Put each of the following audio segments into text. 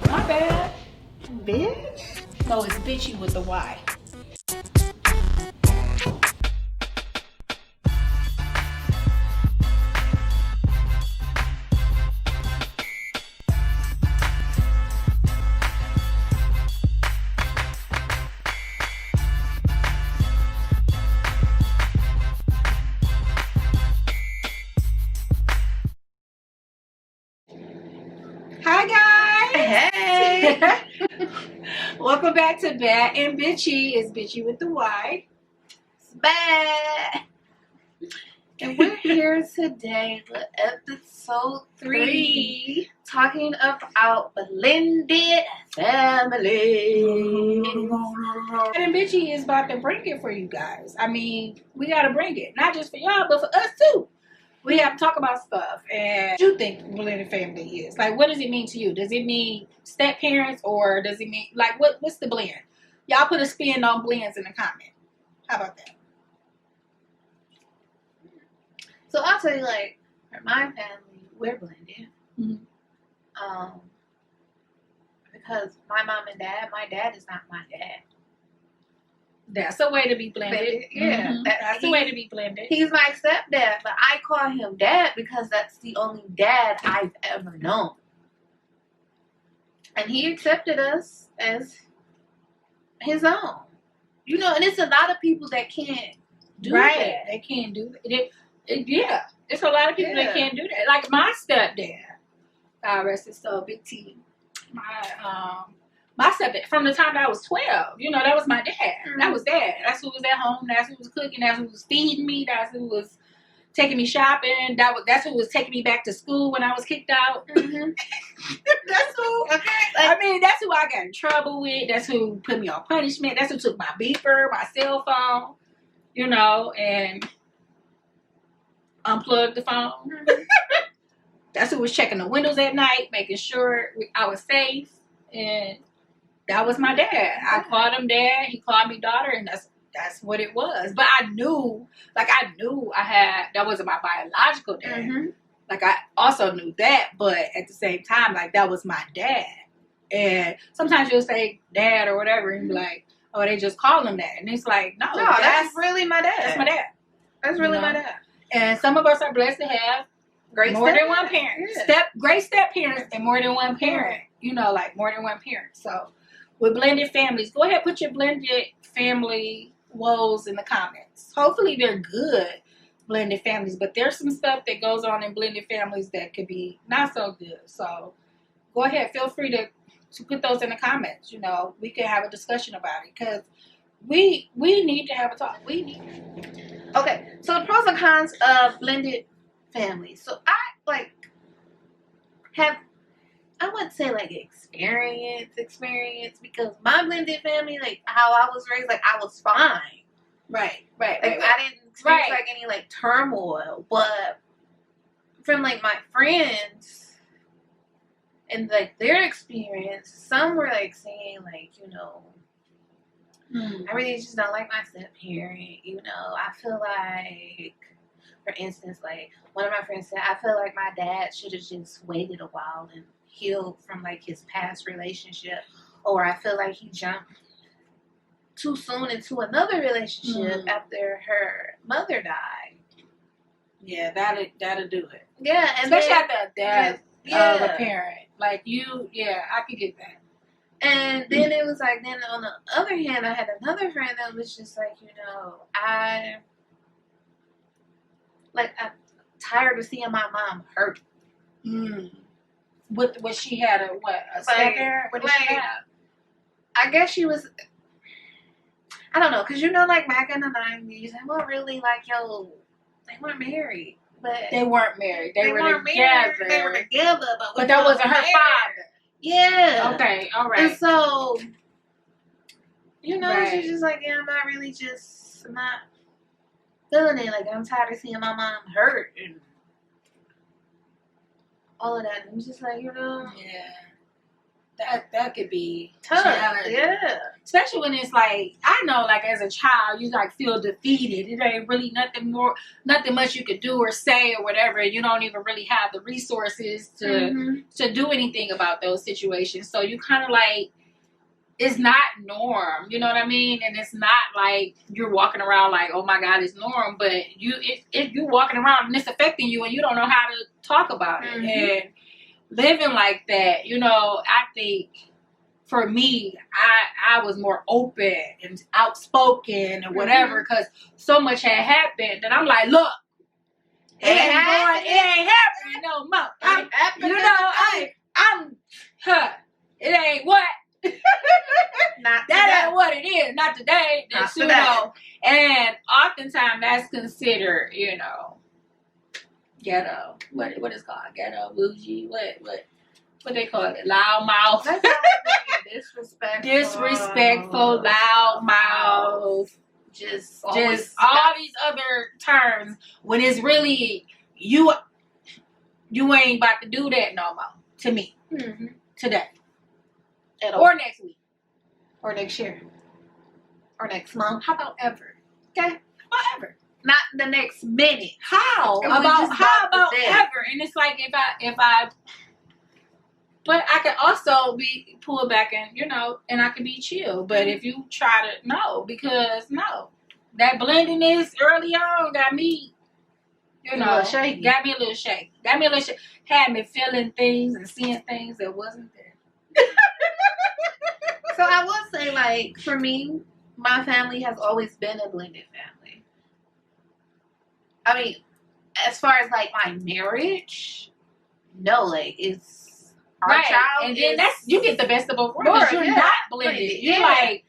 My bad. Bitch. No, it's bitchy with the Y. Hi guys. Hey. Welcome back to Bad and Bitchy. It's bitchy with the Y. It's bad. And we're here today with episode 3, talking about blended family. Bad and Bitchy is about to bring it for you guys. I mean, we got to bring it. Not just for y'all, but for us too. We have to talk about stuff. And what do you think blended family is? Like, what does it mean to you? Does it mean step parents, or does it mean, like, what's the blend? Y'all put a spin on blends in the comment. How about that? So I'll tell you, like, for my family, we're blended. Mm-hmm. Because my mom and dad, my dad is not my dad. That's a way to be blended. Yeah. Mm-hmm. That's a way to be blended. He's my stepdad, but I call him dad because that's the only dad I've ever known. And he accepted us as his own. You know, and it's a lot of people that can't do that. They can't do it. Yeah. There's a lot of people that can't do that. Like my stepdad, God rest his soul, Big T. My stepdad, from the time I was 12, you know, that was my dad. Mm-hmm. That was dad. That's who was at home. That's who was cooking. That's who was feeding me. That's who was taking me shopping. That's who was taking me back to school when I was kicked out. Mm-hmm. That's who. Okay. I mean, that's who I got in trouble with. That's who put me on punishment. That's who took my beeper, my cell phone, you know, and unplugged the phone. Mm-hmm. That's who was checking the windows at night, making sure I was safe. And that was my dad. I called him dad. He called me daughter, and that's what it was. But I knew that wasn't my biological dad. Mm-hmm. Like, I also knew that, but at the same time, like, that was my dad. And sometimes you'll say dad or whatever, and be like, oh, they just call him that. And it's like, no, that's really my dad. That's my dad. That's really my dad. And some of us are blessed to have more than one parent. Yeah. Great step parents and more than one parent. You know, like more than one parent. So with blended families, go ahead, put your blended family woes in the comments. Hopefully they're good blended families, but there's some stuff that goes on in blended families that could be not so good. So go ahead, feel free to put those in the comments. You know, we can have a discussion about it, because we need to have a talk. We need it. Okay, so the pros and cons of blended families. So I wouldn't say like experience, because my blended family, like how I was raised, like I was fine. Right. I didn't experience like any like turmoil, but from like my friends and like their experience, some were like saying like, you know, I really just don't like my step parent. You know, I feel like, for instance, like one of my friends said, I feel like my dad should have just waited a while and healed from like his past relationship, or I feel like he jumped too soon into another relationship after her mother died. Yeah, that'll do it. Yeah, and especially after a death of a parent. Like I could get that. And then it was like, then on the other hand, I had another friend that was just like, you know, I'm tired of seeing my mom hurt. What she had a step parent? What did she have? I guess she was, I don't know, because you know, like back in the 90s, they weren't really like, they weren't married. But they weren't married. They were together. They were together, but that wasn't her father. Yeah. Okay, all right. And so, you know, she's just like, I'm not feeling it. Like, I'm tired of seeing my mom hurt and all of that. And I'm just like, you know. Yeah. That could be tough. challenging. Yeah. especially when it's like, I know, like as a child, you like feel defeated. It ain't really nothing much you could do or say or whatever. You don't even really have the resources to do anything about those situations. So you kind of like, it's not norm, you know what I mean? And it's not like you're walking around like, oh my God, it's norm. But you're walking around and it's affecting you and you don't know how to talk about it. And living like that, you know, I think for me, I was more open and outspoken and whatever because so much had happened. And I'm like, look, it ain't happening no more. It ain't what? That ain't what it is. Not today. Not today. Know. And oftentimes that's considered, you know, ghetto. What is called ghetto, bougie? What they call it? Loudmouth. Disrespectful, loudmouth. Just all these other terms. When it's really you ain't about to do that no more. To me, today. Or next week. Or next year. Or next month. How about ever? Okay? How about ever? Not the next minute. How about ever? And it's like if I but I can also be pulled back and, you know, and I can be chill. But if you try to because that blendiness early on got me, you know, got me a little shaky. Had me feeling things and seeing things that wasn't there. So I will say, like, for me, my family has always been a blended family. I mean, as far as like my marriage, no, like it's our child. And then you get the best of both worlds. You're not blended. You're like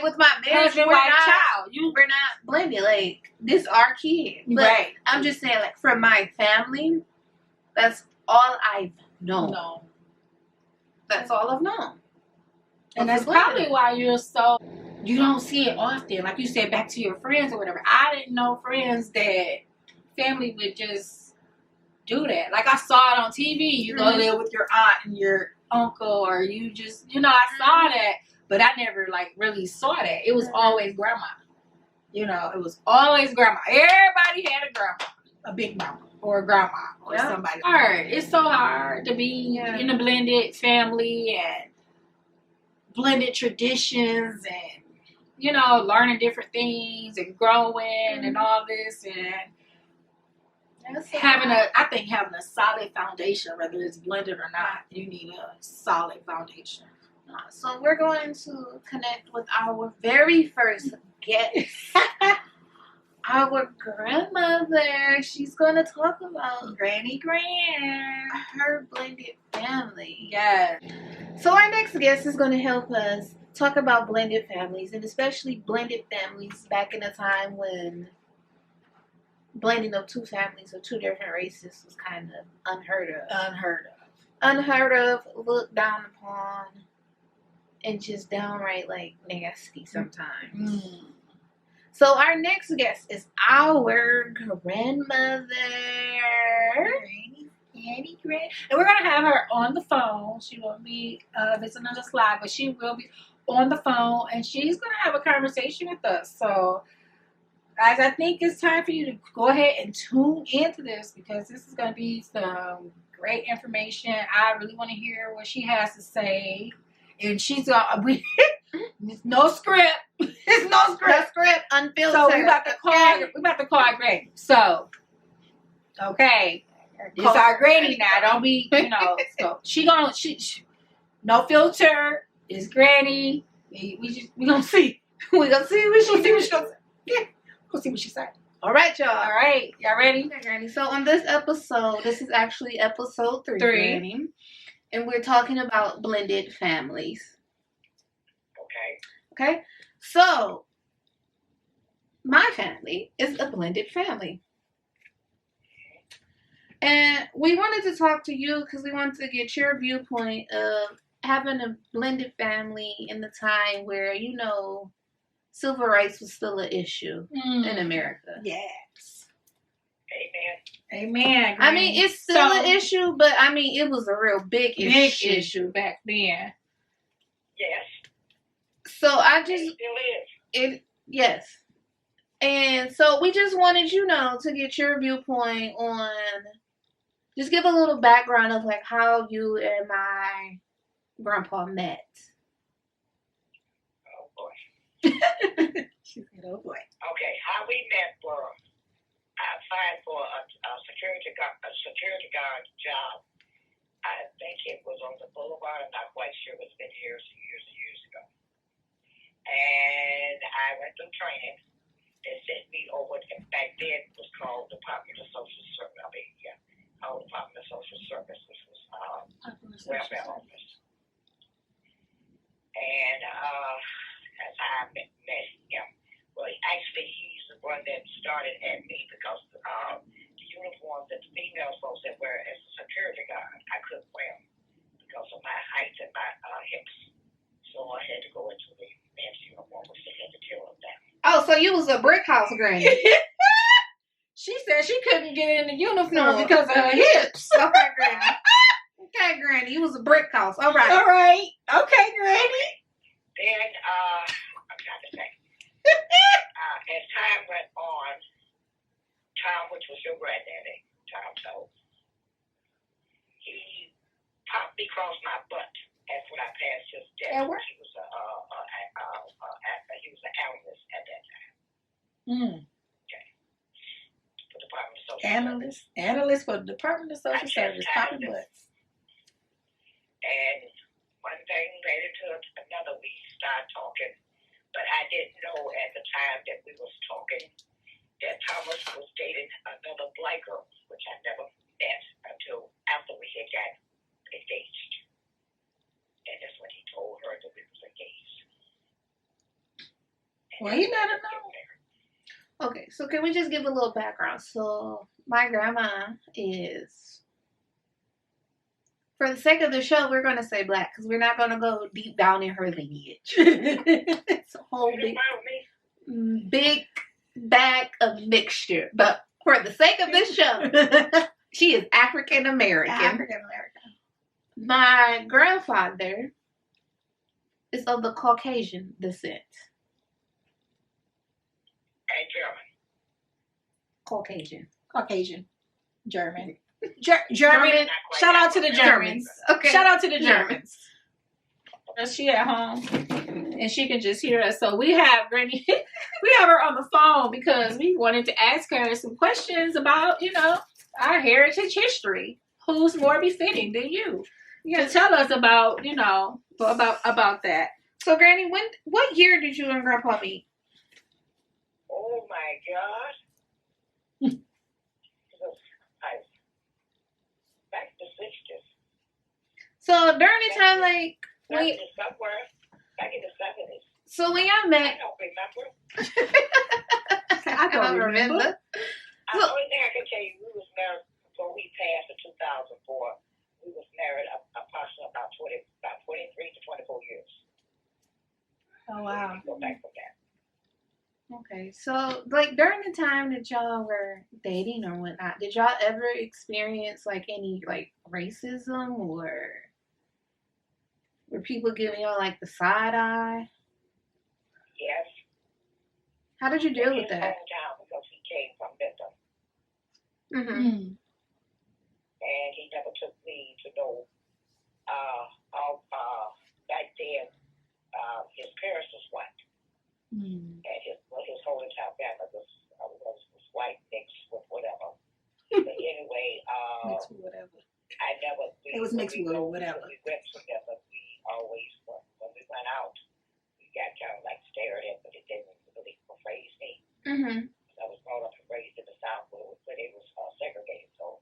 with my marriage, we're not blended. Like, this our kid. But I'm just saying, like, for my family, that's all I've known. That's all I've known. And that's probably why you don't see it often. Like you said, back to your friends or whatever. I didn't know friends that family would just do that. Like, I saw it on TV. You go live with your aunt and your uncle, or you just, you know, I saw that. But I never, like, really saw that. It was always grandma. You know, it was always grandma. Everybody had a grandma. A big mama. Or a grandma. Or somebody. Hard. It's so hard to be in a blended family and blended traditions and, you know, learning different things and growing and all this, and having a solid foundation, whether it's blended or not. You need a solid foundation. So we're going to connect with our very first guest. Our grandmother. She's going to talk about her blended family. Yes. So our next guest is going to help us talk about blended families, and especially blended families back in a time when blending of two families or two different races was kind of unheard of, looked down upon, and just downright like nasty sometimes. So our next guest is our grandmother. And we're going to have her on the phone. She won't be visiting on the slide, but she will be on the phone, and she's going to have a conversation with us. So, guys, I think it's time for you to go ahead and tune into this, because this is going to be some great information. I really want to hear what she has to say. And she's no script. It's no script. Unfiltered. So we about to call her Granny. So, okay. It's our Granny now. Don't be, you know. So she no filter. It's Granny. We gonna see. We gonna see what she gonna say. Yeah. We'll see what she said. All right, y'all. All right. Y'all ready? Okay, Granny. So on this episode, this is actually episode 3. Granny. And we're talking about blended families. Okay. So my family is a blended family. And we wanted to talk to you because we wanted to get your viewpoint of having a blended family in the time where, you know, civil rights was still an issue in America. Yes. Amen. I mean, it's still an issue, but I mean, it was a real big issue back then. Yes. So I just It still is. Yes. And so we just wanted, to get your viewpoint on, just give a little background of like how you and my grandpa met. Oh boy. She said, "Oh boy." Okay, how we met was I applied for a security guard job. I think it was on the boulevard. I'm not quite sure. It's been years and years ago. And I went through training. They sent me over. Back then, it was called Department of Social Service. Called Department of Social Service, which was welfare office. And as I met him, well, actually, he's the one that started at me because the uniforms that the female folks that wear as a security guard, I couldn't wear them because of my height and my hips. So I had to go into the men's uniform, which they had to tear them down. Oh, so you was a brick house granny. She said she couldn't get in the uniform because of her hips. Okay, Granny. Okay, Granny. You was a brick house. All right. All right. Okay, Granny. Then, I'm trying to say, as time went on, Tom, which was your granddaddy, Tom told, he popped me across my butt when I passed his desk. He was he was an analyst at that time. Okay. For the Department of Social Service. Analyst for the Department of Social Service, popping butts. And one thing led into another. We started talking, but I didn't know at the time that we was talking that Thomas was dating another black girl, which I never met until after we had got engaged. And that's when he told her that we was engaged. Well, he let her know. Okay, so can we just give a little background? So my grandma is, for the sake of the show, we're going to say black because we're not going to go deep down in her lineage. It's a whole big bag of mixture. But for the sake of this show, she is African American. My grandfather is of the Caucasian descent. And German. Caucasian. German. German. Shout out to the Germans. Okay. Shout out to the Germans. She at home and she can just hear us. So we have Granny. We have her on the phone because we wanted to ask her some questions about, our heritage history. Who's more befitting than you? To tell us about, about that. So, Granny, what year did you and Grandpa meet? Oh my God! Back in the 60s. So during the time, back in the 70s. So when y'all met, I don't remember. I don't remember. The only thing I can tell you, we was married before we passed in 2004. We was married approximately about 23 to 24 years. Oh wow! Go back from that. Okay, so during the time that y'all were dating or whatnot, did y'all ever experience any racism or were people giving y'all the side eye? Yes. How did you deal with that? Hometown because he came from Bentham. Mm-hmm. And he never took me to know. Back then, his parents was white. And his whole entire family was white mixed with whatever. But anyway, mixed with whatever. I never. It was mixed with whatever. We went together. We always, when we went out, we got kind of stared at, but it didn't really phase me. Mm-hmm. I was brought up and raised in the South where it was segregated. So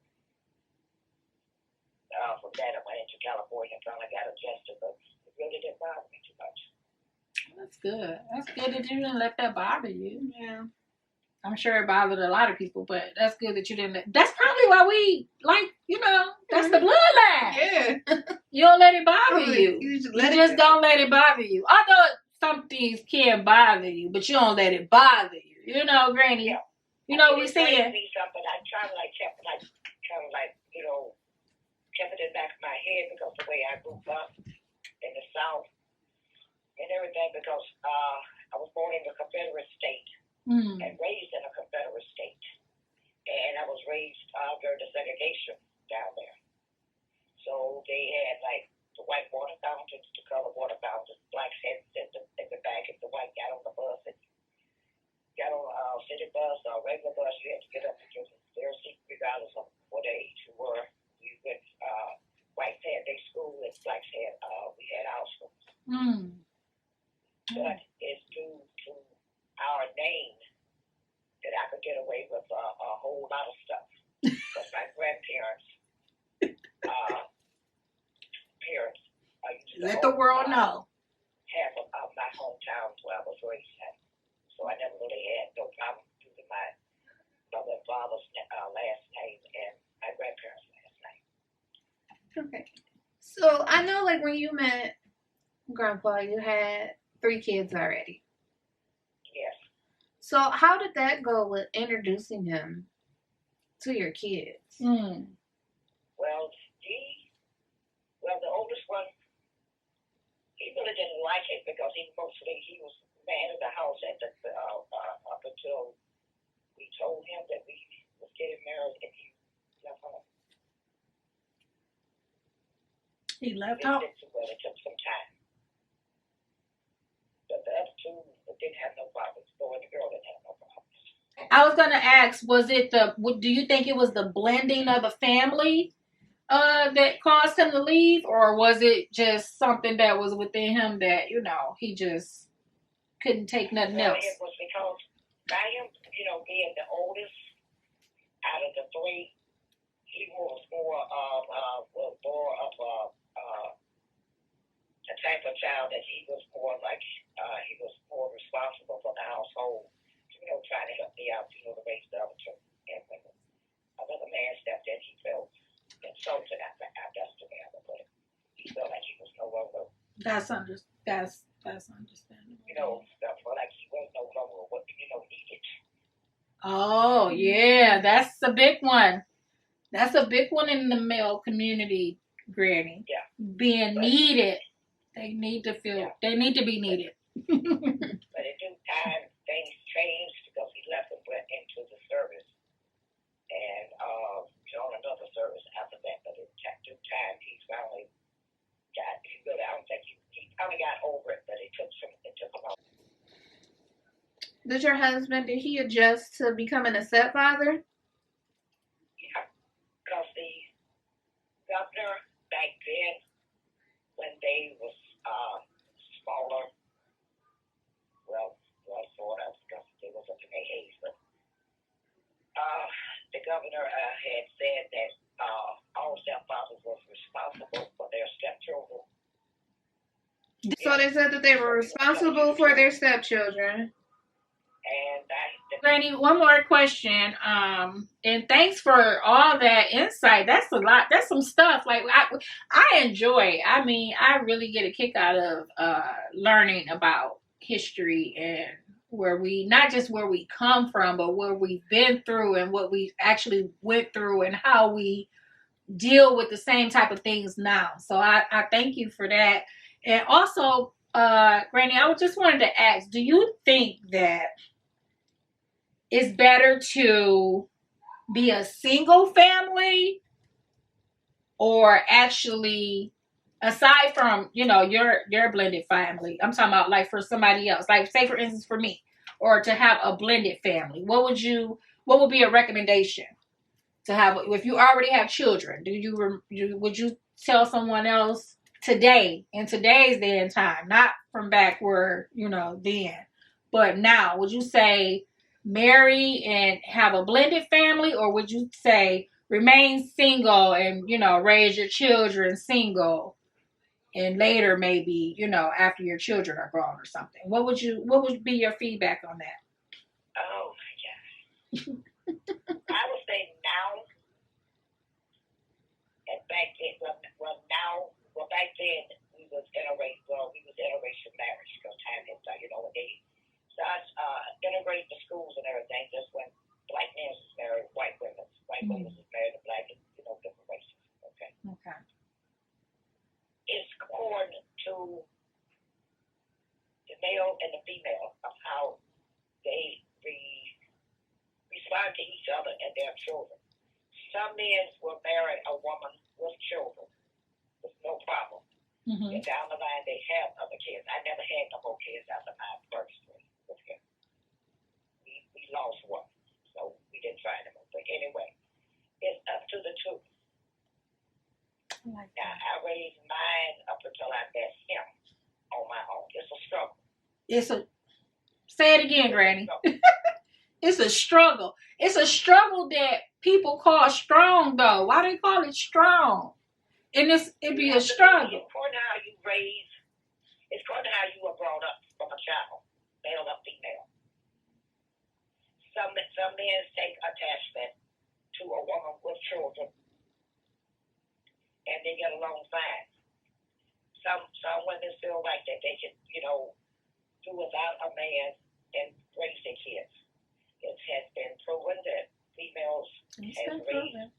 from that, I went into California and finally got adjusted, but it really didn't bother me too much. That's good. That's good that you didn't let that bother you. Yeah. I'm sure it bothered a lot of people, but that's good that you didn't let. That's probably why we that's the bloodline. Yeah. You don't let it bother you. You just don't let it bother you. Although some things can bother you, but you don't let it bother you. Granny. Yeah. We saying. But I try to kept it in the back of my head because the way I grew up in the South, and everything because I was born in a Confederate state and raised in a Confederate state. And I was raised during the segregation down there. So they had like the white water fountains, the color water fountains, blacks had in the back. If the white got on the bus and got on a city bus or a regular bus, you had to get up and give them their seat regardless of what age you were. We went, whites had their school and blacks had, we had our schools. But it's due to our name that I could get away with a whole lot of stuff. Because my grandparents, parents, let the world know. Half of my hometown where I was raised at. So I never really had no problem using my mother and father's last name and my grandparents' last name. Okay. So I know, like, when you met Grandpa, you had 3 kids already. Yes. So how did that go with introducing him to your kids? Well, the oldest one, he really didn't like it because he was man of the house up until we told him that we was getting married and he left home. He left home? It took some time. But the other two didn't have no problems. The boy and the girl didn't have no problems. I was going to ask, do you think it was the blending of the family that caused him to leave, or was it just something that was within him that, he just couldn't take nothing else? It was because by him, being the oldest out of the 3, he was more of a type of child that he was more like he was more responsible for the household, trying to help me out, to raise the other 2. And when another man stepped in, he felt insulted. I guess the way I would put it. He felt like he was no longer. That's understandable. Felt like he was no longer what needed. Oh yeah, that's a big one. That's a big one in the male community, Granny. Yeah. Being needed. They need to feel. Yeah. They need to be needed. But in due time, things changed because he left and went into the service, and joined another service after that. But in due time, he finally got. I don't think he finally got over it, but it took him a while. Did your husband, did he adjust to becoming a stepfather? Yeah, because the governor back then, when they was smaller, sort of, because they was up in their age, but the governor had said that all stepfathers was responsible for their stepchildren. So they said that they were responsible for their stepchildren. And Granny, one more question. And thanks for all that insight. That's a lot. That's some stuff. Like I enjoy. I mean, I really get a kick out of learning about history and not just where we come from, but where we've been through and what we actually went through and how we deal with the same type of things now. So I thank you for that. And also, Granny, I just wanted to ask, do you think that it's better to be a single family, or actually, aside from, your blended family, I'm talking about like for somebody else, like say for instance for me, or to have a blended family, what would be a recommendation to have if you already have children? Would you tell someone else today, in today's day and time, not from back where, then, but now, would you say marry and have a blended family, or would you say remain single and raise your children single, and later maybe after your children are grown or something? What would be your feedback on that? Oh my gosh. I would say now and back then. Back then we was interracial marriage because time had when they started integrate the schools and everything. Just when black men was married, white women was married to black and different races. Okay. It's according to male and the female of how they respond to each other and their children. Some men will marry a woman with children with no problem. Mm-hmm. And down the line, they have other kids. I never had no more kids after my first one with him. We lost one, so we didn't try no more. But anyway, it's up to the two. Now, I raised mine up until I met him on my own. It's a struggle. Say it again, Granny. It's a struggle. It's a struggle that people call strong, though. Why they call it strong? And it be a struggle. According to how you raise, it's according to how you were brought up from a child, male or female. Some men take attachment to a woman with children, and they get along fine. Some women feel like that they can, do without a man and raise their kids. It has been proven that females have raised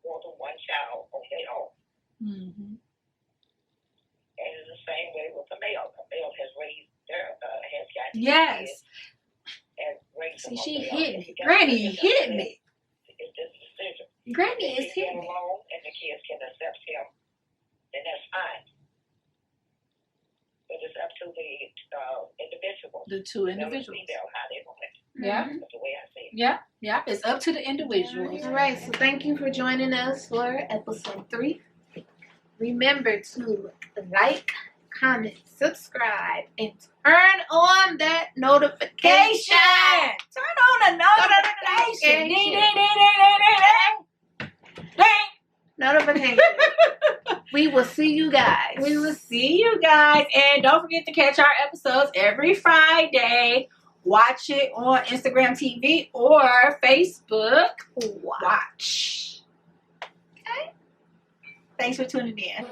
more than one child on their own. Mm-hmm. And it's the same way with the male. The male has raised has got kids and raised them. See, she hit me. Granny hit me. It's just a decision. Granny is hitting hitting me. Alone and the kids can accept him, then that's fine. But it's up to the individual. The two individuals. How they want it. Yeah. That's the way I see it. Yeah. It's up to the individuals. All right. So thank you for joining us for episode 3. Remember to like, comment, subscribe, and turn on that notification. Turn on the notification. Ding, ding, ding, ding, ding, ding, ding. Notification. We will see you guys. And don't forget to catch our episodes every Friday. Watch it on Instagram TV or Facebook. Watch. Okay? Thanks for tuning in.